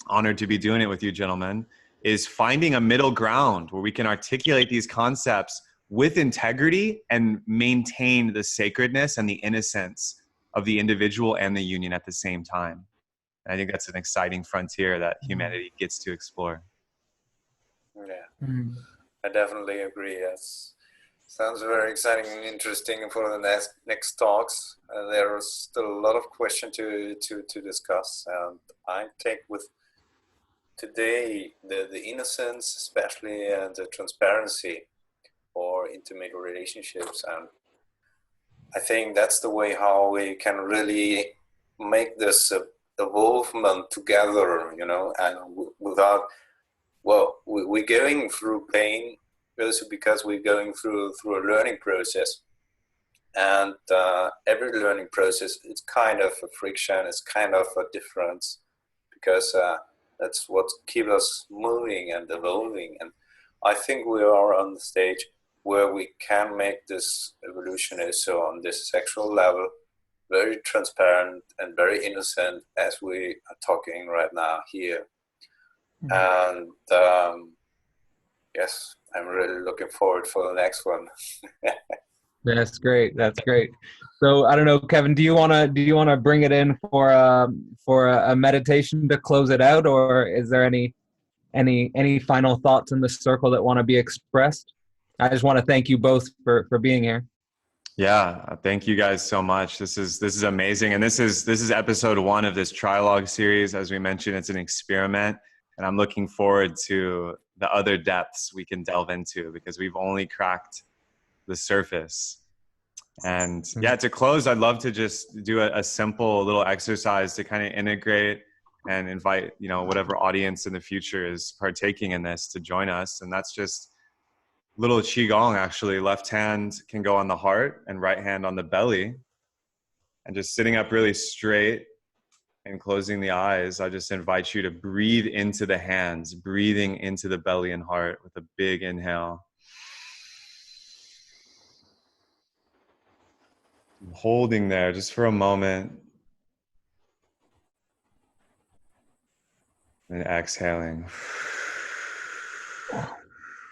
Speaker 1: honored to be doing it with you gentlemen, is finding a middle ground where we can articulate these concepts with integrity and maintain the sacredness and the innocence of the individual and the union at the same time. And I think that's an exciting frontier that humanity gets to explore.
Speaker 3: Yeah, I definitely agree. Yes, sounds very exciting and interesting for the next talks. There is still a lot of questions to discuss, and I take with today the innocence, especially, and the transparency for intimate relationships. And I think that's the way how we can really make this evolvement together, you know, and without, well, we're going through pain also because we're going through a learning process. And every learning process, it's kind of a friction, it's kind of a difference, because that's what keeps us moving and evolving. And I think we are on the stage where we can make this evolution also on this sexual level very transparent and very innocent, as we are talking right now here. And yes, I'm really looking forward for the next one.
Speaker 2: That's great. That's great. So I don't know, Kevin, do you wanna bring it in for a meditation to close it out, or is there any final thoughts in the circle that want to be expressed? I just want to thank you both for being here.
Speaker 1: Yeah, thank you guys so much. This is amazing, and this is episode 1 of this Trialogue series. As we mentioned, it's an experiment, and I'm looking forward to the other depths we can delve into, because we've only cracked the surface. And yeah, to close, I'd love to just do a simple little exercise to kind of integrate and invite, you know, whatever audience in the future is partaking in this to join us. And that's just little qigong, actually. Left hand can go on the heart and right hand on the belly. And just sitting up really straight and closing the eyes, I just invite you to breathe into the hands, breathing into the belly and heart with a big inhale. Holding there just for a moment. And exhaling.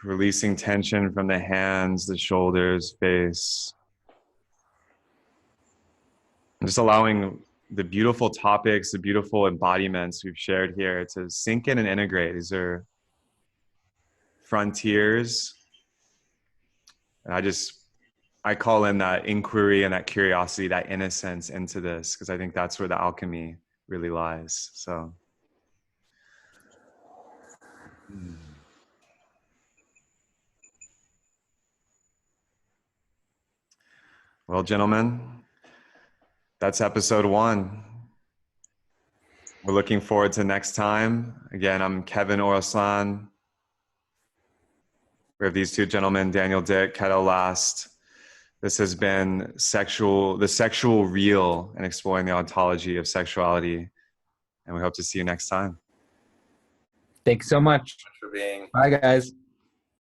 Speaker 1: Releasing tension from the hands, the shoulders, face. And just allowing the beautiful topics, the beautiful embodiments we've shared here to sink in and integrate. These are frontiers. And I call in that inquiry and that curiosity, that innocence into this, because I think that's where the alchemy really lies. So. Well, gentlemen, that's episode 1. We're looking forward to next time. Again, I'm Kevin Oroszlán. We have these two gentlemen, Daniel Dick, Kettle Last. This has been the sexual real, and exploring the ontology of sexuality. And we hope to see you next time.
Speaker 2: Thanks so much.
Speaker 3: Thanks for being.
Speaker 2: Bye, guys.